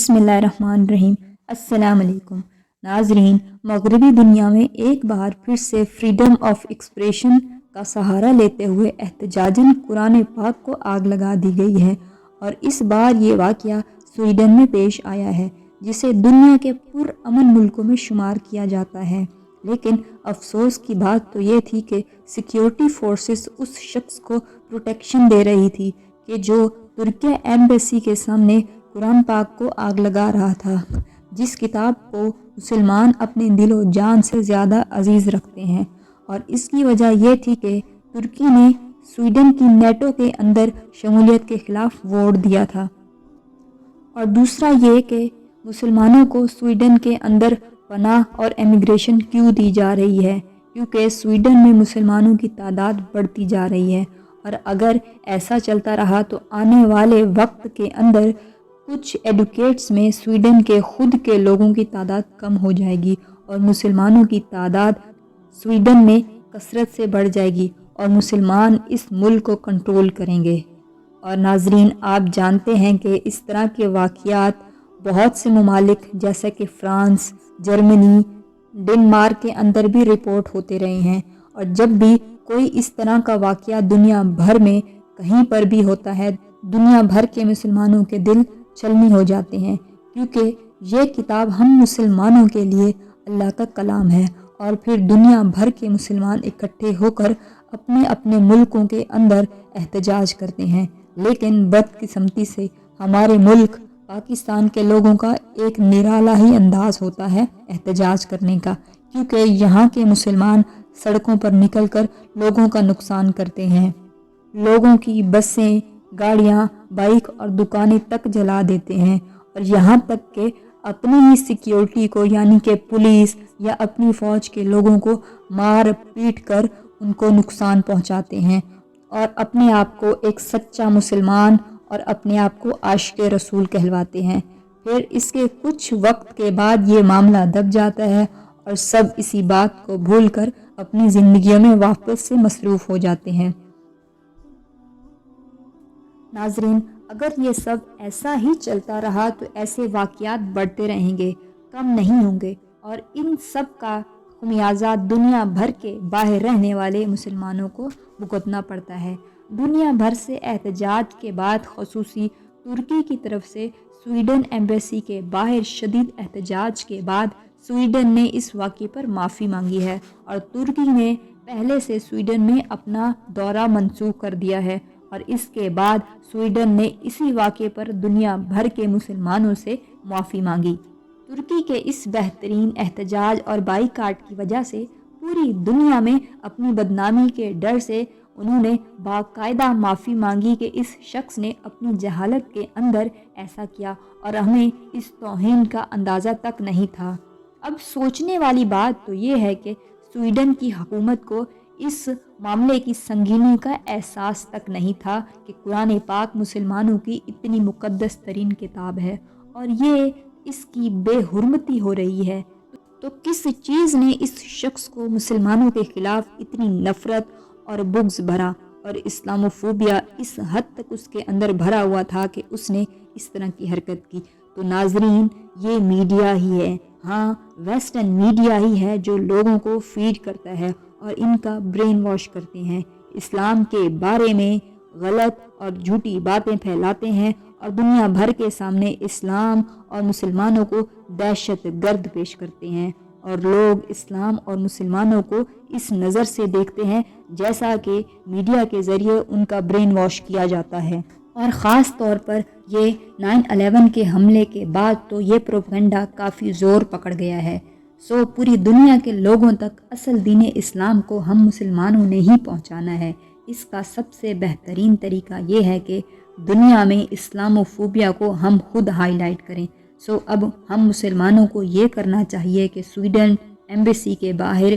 بسم اللہ الرحمن الرحیم۔ السلام علیکم ناظرین، مغربی دنیا میں ایک بار پھر سے فریڈم آف ایکسپریشن کا سہارا لیتے ہوئے احتجاجاً قرآن پاک کو آگ لگا دی گئی ہے، اور اس بار یہ واقعہ سویڈن میں پیش آیا ہے، جسے دنیا کے پرامن ملکوں میں شمار کیا جاتا ہے۔ لیکن افسوس کی بات تو یہ تھی کہ سیکیورٹی فورسز اس شخص کو پروٹیکشن دے رہی تھی کہ جو ترکیہ ایمبیسی کے سامنے قرآن پاک کو آگ لگا رہا تھا، جس کتاب کو مسلمان اپنے دل و جان سے زیادہ عزیز رکھتے ہیں۔ اور اس کی وجہ یہ تھی کہ ترکی نے سویڈن کی نیٹو کے اندر شمولیت کے خلاف ووٹ دیا تھا، اور دوسرا یہ کہ مسلمانوں کو سویڈن کے اندر پناہ اور امیگریشن کیوں دی جا رہی ہے، کیونکہ سویڈن میں مسلمانوں کی تعداد بڑھتی جا رہی ہے، اور اگر ایسا چلتا رہا تو آنے والے وقت کے اندر کچھ ایڈوکیٹس میں سویڈن کے خود کے لوگوں کی تعداد کم ہو جائے گی، اور مسلمانوں کی تعداد سویڈن میں کثرت سے بڑھ جائے گی، اور مسلمان اس ملک کو کنٹرول کریں گے۔ اور ناظرین، آپ جانتے ہیں کہ اس طرح کے واقعات بہت سے ممالک جیسے کہ فرانس، جرمنی، ڈنمارک کے اندر بھی رپورٹ ہوتے رہے ہیں، اور جب بھی کوئی اس طرح کا واقعہ دنیا بھر میں کہیں پر بھی ہوتا ہے، دنیا بھر کے مسلمانوں کے دل چلنی ہو جاتے ہیں، کیونکہ یہ کتاب ہم مسلمانوں کے لیے اللہ کا کلام ہے، اور پھر دنیا بھر کے مسلمان اکٹھے ہو کر اپنے اپنے ملکوں کے اندر احتجاج کرتے ہیں۔ لیکن بدقسمتی سے ہمارے ملک پاکستان کے لوگوں کا ایک نرالا ہی انداز ہوتا ہے احتجاج کرنے کا، کیونکہ یہاں کے مسلمان سڑکوں پر نکل کر لوگوں کا نقصان کرتے ہیں، لوگوں کی بسیں، گاڑیاں، بائک اور دکانیں تک جلا دیتے ہیں، اور یہاں تک کہ اپنی ہی سیکیورٹی کو یعنی کہ پولیس یا اپنی فوج کے لوگوں کو مار پیٹ کر ان کو نقصان پہنچاتے ہیں، اور اپنے آپ کو ایک سچا مسلمان اور اپنے آپ کو عاشق رسول کہلواتے ہیں۔ پھر اس کے کچھ وقت کے بعد یہ معاملہ دب جاتا ہے، اور سب اسی بات کو بھول کر اپنی زندگیوں میں واپس سے مصروف ہو جاتے ہیں۔ ناظرین، اگر یہ سب ایسا ہی چلتا رہا تو ایسے واقعات بڑھتے رہیں گے، کم نہیں ہوں گے، اور ان سب کا خمیازہ دنیا بھر کے باہر رہنے والے مسلمانوں کو بھگتنا پڑتا ہے۔ دنیا بھر سے احتجاج کے بعد خصوصی ترکی کی طرف سے سویڈن ایمبیسی کے باہر شدید احتجاج کے بعد سویڈن نے اس واقعے پر معافی مانگی ہے، اور ترکی نے پہلے سے سویڈن میں اپنا دورہ منسوخ کر دیا ہے، اور اس کے بعد سویڈن نے اسی واقعے پر دنیا بھر کے مسلمانوں سے معافی مانگی۔ ترکی کے اس بہترین احتجاج اور بائیکاٹ کی وجہ سے پوری دنیا میں اپنی بدنامی کے ڈر سے انہوں نے باقاعدہ معافی مانگی کہ اس شخص نے اپنی جہالت کے اندر ایسا کیا، اور ہمیں اس توہین کا اندازہ تک نہیں تھا۔ اب سوچنے والی بات تو یہ ہے کہ سویڈن کی حکومت کو اس معاملے کی سنگینی کا احساس تک نہیں تھا کہ قرآن پاک مسلمانوں کی اتنی مقدس ترین کتاب ہے، اور یہ اس کی بے حرمتی ہو رہی ہے، تو کس چیز نے اس شخص کو مسلمانوں کے خلاف اتنی نفرت اور بغض بھرا، اور اسلاموفوبیا اس حد تک اس کے اندر بھرا ہوا تھا کہ اس نے اس طرح کی حرکت کی؟ تو ناظرین، یہ میڈیا ہی ہے، ہاں ویسٹرن میڈیا ہی ہے جو لوگوں کو فیڈ کرتا ہے اور ان کا برین واش کرتے ہیں، اسلام کے بارے میں غلط اور جھوٹی باتیں پھیلاتے ہیں، اور دنیا بھر کے سامنے اسلام اور مسلمانوں کو دہشت گرد پیش کرتے ہیں، اور لوگ اسلام اور مسلمانوں کو اس نظر سے دیکھتے ہیں جیسا کہ میڈیا کے ذریعے ان کا برین واش کیا جاتا ہے۔ اور خاص طور پر یہ 9/11 کے حملے کے بعد تو یہ پروپیگنڈا کافی زور پکڑ گیا ہے، سو پوری دنیا کے لوگوں تک اصل دین اسلام کو ہم مسلمانوں نے ہی پہنچانا ہے۔ اس کا سب سے بہترین طریقہ یہ ہے کہ دنیا میں اسلاموفوبیا کو ہم خود ہائی لائٹ کریں۔ سو اب ہم مسلمانوں کو یہ کرنا چاہیے کہ سویڈن ایمبیسی کے باہر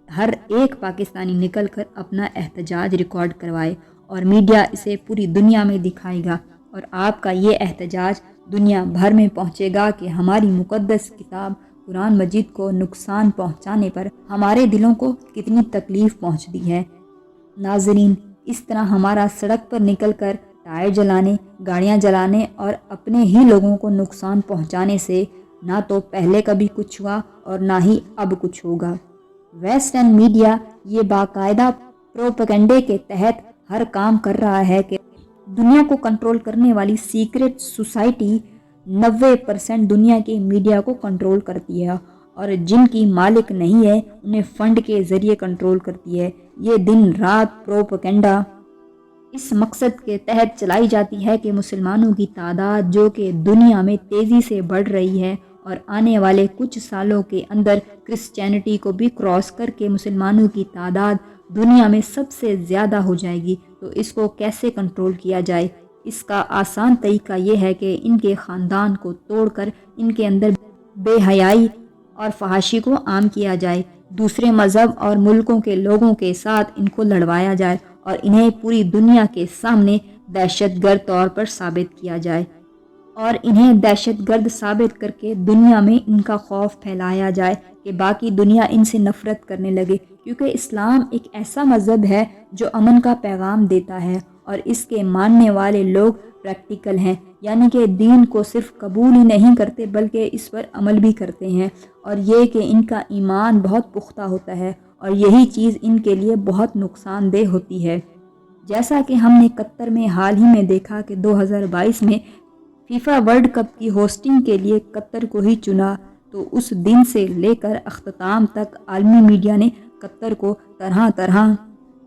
ہر ایک پاکستانی نکل کر اپنا احتجاج ریکارڈ کروائے، اور میڈیا اسے پوری دنیا میں دکھائے گا، اور آپ کا یہ احتجاج دنیا بھر میں پہنچے گا کہ ہماری مقدس کتاب قرآن مجید کو نقصان پہنچانے پر ہمارے دلوں کو کتنی تکلیف پہنچتی ہے۔ ناظرین، اس طرح ہمارا سڑک پر نکل کر ٹائر جلانے، گاڑیاں جلانے اور اپنے ہی لوگوں کو نقصان پہنچانے سے نہ تو پہلے کبھی کچھ ہوا اور نہ ہی اب کچھ ہوگا۔ ویسٹرن میڈیا یہ باقاعدہ پروپیگنڈے کے تحت ہر کام کر رہا ہے کہ دنیا کو کنٹرول کرنے والی سیکرٹ سوسائٹی 90% دنیا کے میڈیا کو کنٹرول کرتی ہے اور جن کی مالک نہیں ہے انہیں فنڈ کے ذریعے کنٹرول کرتی ہے۔ یہ دن رات پروپیگنڈا اس مقصد کے تحت چلائی جاتی ہے کہ مسلمانوں کی تعداد جو کہ دنیا میں تیزی سے بڑھ رہی ہے اور آنے والے کچھ سالوں کے اندر کرسچینٹی کو بھی کراس کر کے مسلمانوں کی تعداد دنیا میں سب سے زیادہ ہو جائے گی، تو اس کو کیسے کنٹرول کیا جائے؟ اس کا آسان طریقہ یہ ہے کہ ان کے خاندان کو توڑ کر ان کے اندر بے حیائی اور فحاشی کو عام کیا جائے، دوسرے مذہب اور ملکوں کے لوگوں کے ساتھ ان کو لڑوایا جائے اور انہیں پوری دنیا کے سامنے دہشت گرد طور پر ثابت کیا جائے اور انہیں دہشت گرد ثابت کر کے دنیا میں ان کا خوف پھیلایا جائے کہ باقی دنیا ان سے نفرت کرنے لگے، کیونکہ اسلام ایک ایسا مذہب ہے جو امن کا پیغام دیتا ہے اور اس کے ماننے والے لوگ پریکٹیکل ہیں، یعنی کہ دین کو صرف قبول ہی نہیں کرتے بلکہ اس پر عمل بھی کرتے ہیں، اور یہ کہ ان کا ایمان بہت پختہ ہوتا ہے اور یہی چیز ان کے لیے بہت نقصان دہ ہوتی ہے۔ جیسا کہ ہم نے قطر میں حال ہی میں دیکھا کہ 2022 میں فیفا ورلڈ کپ کی ہوسٹنگ کے لیے قطر کو ہی چنا، تو اس دن سے لے کر اختتام تک عالمی میڈیا نے قطر کو طرح طرح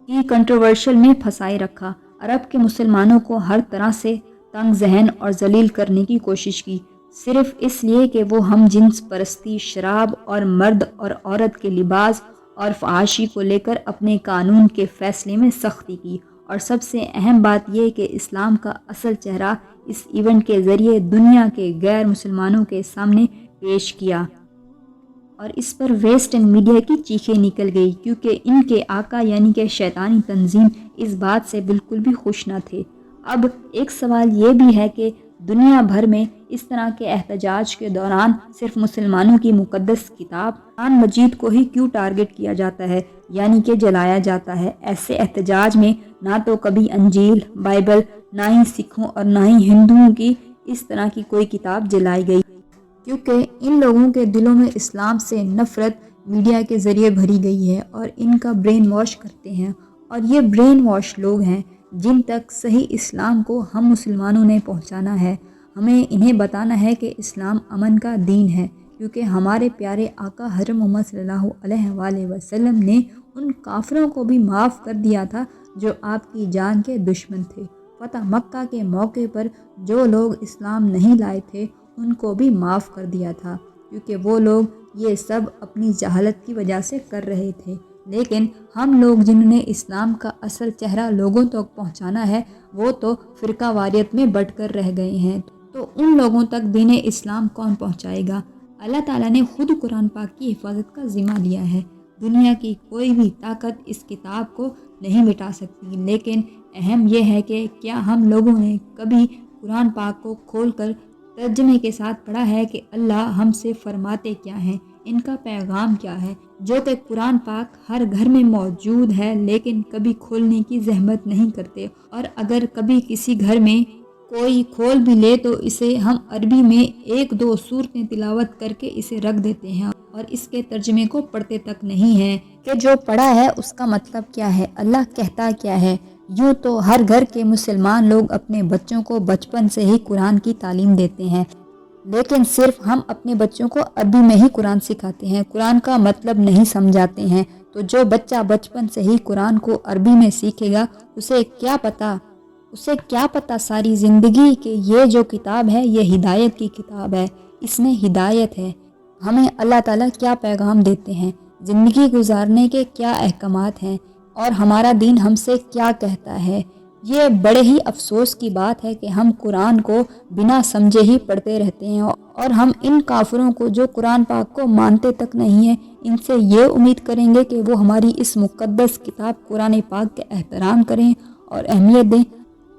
کی کنٹروورشل میں پھنسائے رکھا، عرب کے مسلمانوں کو ہر طرح سے تنگ ذہن اور ذلیل کرنے کی کوشش کی، صرف اس لیے کہ وہ ہم جنس پرستی، شراب اور مرد اور عورت کے لباس اور فحاشی کو لے کر اپنے قانون کے فیصلے میں سختی کی، اور سب سے اہم بات یہ کہ اسلام کا اصل چہرہ اس ایونٹ کے ذریعے دنیا کے غیر مسلمانوں کے سامنے پیش کیا، اور اس پر ویسٹرن میڈیا کی چیخیں نکل گئی، کیونکہ ان کے آقا یعنی کہ شیطانی تنظیم اس بات سے بالکل بھی خوش نہ تھے۔ اب ایک سوال یہ بھی ہے کہ دنیا بھر میں اس طرح کے احتجاج کے دوران صرف مسلمانوں کی مقدس کتاب قرآن مجید کو ہی کیوں ٹارگٹ کیا جاتا ہے، یعنی کہ جلایا جاتا ہے؟ ایسے احتجاج میں نہ تو کبھی انجیل، بائبل، نہ ہی سکھوں اور نہ ہی ہندوؤں کی اس طرح کی کوئی کتاب جلائی گئی، کیونکہ ان لوگوں کے دلوں میں اسلام سے نفرت میڈیا کے ذریعے بھری گئی ہے اور ان کا برین واش کرتے ہیں، اور یہ برین واش لوگ ہیں جن تک صحیح اسلام کو ہم مسلمانوں نے پہنچانا ہے۔ ہمیں انہیں بتانا ہے کہ اسلام امن کا دین ہے، کیونکہ ہمارے پیارے آقا حضرت محمد صلی اللہ علیہ وآلہ وسلم نے ان کافروں کو بھی معاف کر دیا تھا جو آپ کی جان کے دشمن تھے۔ فتح مکہ کے موقع پر جو لوگ اسلام نہیں لائے تھے ان کو بھی معاف کر دیا تھا، کیونکہ وہ لوگ یہ سب اپنی جہالت کی وجہ سے کر رہے تھے، لیکن ہم لوگ جنہوں نے اسلام کا اصل چہرہ لوگوں تک پہنچانا ہے وہ تو فرقہ واریت میں بٹ کر رہ گئے ہیں، تو ان لوگوں تک دین اسلام کون پہنچائے گا؟ اللہ تعالیٰ نے خود قرآن پاک کی حفاظت کا ذمہ لیا ہے، دنیا کی کوئی بھی طاقت اس کتاب کو نہیں مٹا سکتی، لیکن اہم یہ ہے کہ کیا ہم لوگوں نے کبھی قرآن پاک کو کھول کر ترجمے کے ساتھ پڑھا ہے کہ اللہ ہم سے فرماتے کیا ہیں، ان کا پیغام کیا ہے، جو کہ قرآن پاک ہر گھر میں موجود ہے لیکن کبھی کھولنے کی زحمت نہیں کرتے، اور اگر کبھی کسی گھر میں کوئی کھول بھی لے تو اسے ہم عربی میں 1-2 سورتیں تلاوت کر کے اسے رکھ دیتے ہیں اور اس کے ترجمے کو پڑھتے تک نہیں ہیں کہ جو پڑھا ہے اس کا مطلب کیا ہے، اللہ کہتا کیا ہے۔ یوں تو ہر گھر کے مسلمان لوگ اپنے بچوں کو بچپن سے ہی قرآن کی تعلیم دیتے ہیں، لیکن صرف ہم اپنے بچوں کو عربی میں ہی قرآن سکھاتے ہیں، قرآن کا مطلب نہیں سمجھاتے ہیں، تو جو بچہ بچپن سے ہی قرآن کو عربی میں سیکھے گا اسے کیا پتہ ساری زندگی کہ یہ جو کتاب ہے یہ ہدایت کی کتاب ہے، اس میں ہدایت ہے، ہمیں اللہ تعالیٰ کیا پیغام دیتے ہیں، زندگی گزارنے کے کیا احکامات ہیں، اور ہمارا دین ہم سے کیا کہتا ہے۔ یہ بڑے ہی افسوس کی بات ہے کہ ہم قرآن کو بنا سمجھے ہی پڑھتے رہتے ہیں، اور ہم ان کافروں کو جو قرآن پاک کو مانتے تک نہیں ہیں ان سے یہ امید کریں گے کہ وہ ہماری اس مقدس کتاب قرآن پاک کے احترام کریں اور اہمیت دیں۔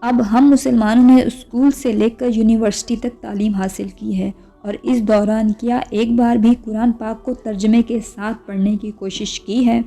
اب ہم مسلمانوں نے اسکول سے لے کر یونیورسٹی تک تعلیم حاصل کی ہے، اور اس دوران کیا ایک بار بھی قرآن پاک کو ترجمے کے ساتھ پڑھنے کی کوشش کی ہے؟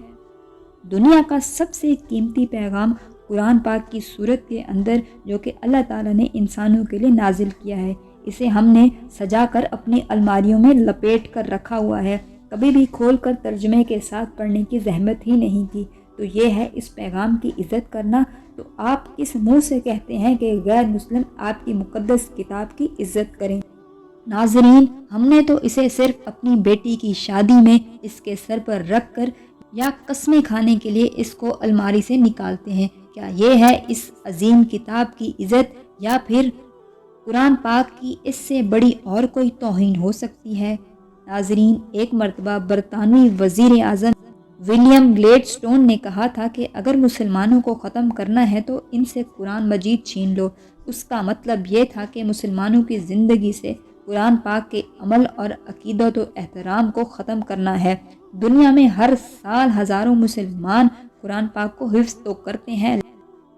دنیا کا سب سے قیمتی پیغام قرآن پاک کی صورت کے اندر جو کہ اللہ تعالیٰ نے انسانوں کے لیے نازل کیا ہے، اسے ہم نے سجا کر اپنی الماریوں میں لپیٹ کر رکھا ہوا ہے، کبھی بھی کھول کر ترجمے کے ساتھ پڑھنے کی زحمت ہی نہیں کی۔ تو یہ ہے اس پیغام کی عزت کرنا۔ تو آپ کس منہ سے کہتے ہیں کہ غیر مسلم آپ کی مقدس کتاب کی عزت کریں؟ ناظرین، ہم نے تو اسے صرف اپنی بیٹی کی شادی میں اس کے سر پر رکھ کر یا قسمیں کھانے کے لیے اس کو الماری سے نکالتے ہیں۔ کیا یہ ہے اس عظیم کتاب کی عزت، یا پھر قرآن پاک کی اس سے بڑی اور کوئی توہین ہو سکتی ہے؟ ناظرین، ایک مرتبہ برطانوی وزیر اعظم ولیم گلیڈ سٹون نے کہا تھا کہ اگر مسلمانوں کو ختم کرنا ہے تو ان سے قرآن مجید چھین لو۔ اس کا مطلب یہ تھا کہ مسلمانوں کی زندگی سے قرآن پاک کے عمل اور عقیدت و احترام کو ختم کرنا ہے۔ دنیا میں ہر سال ہزاروں مسلمان قرآن پاک کو حفظ تو کرتے ہیں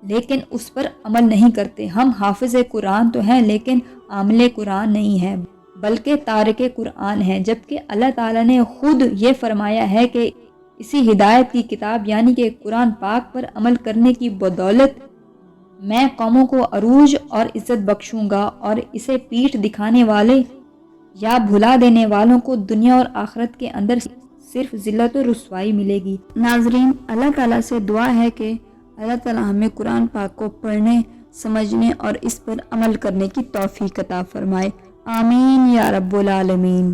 لیکن اس پر عمل نہیں کرتے۔ ہم حافظ قرآن تو ہیں لیکن عامل قرآن نہیں ہیں، بلکہ تارک قرآن ہیں، جبکہ اللہ تعالیٰ نے خود یہ فرمایا ہے کہ اسی ہدایت کی کتاب یعنی کہ قرآن پاک پر عمل کرنے کی بدولت میں قوموں کو عروج اور عزت بخشوں گا، اور اسے پیٹھ دکھانے والے یا بھلا دینے والوں کو دنیا اور آخرت کے اندر صرف ذلت و رسوائی ملے گی۔ ناظرین، اللہ تعالیٰ سے دعا ہے کہ اللہ تعالیٰ ہمیں قرآن پاک کو پڑھنے، سمجھنے اور اس پر عمل کرنے کی توفیق عطا فرمائے۔ آمین یا رب العالمین۔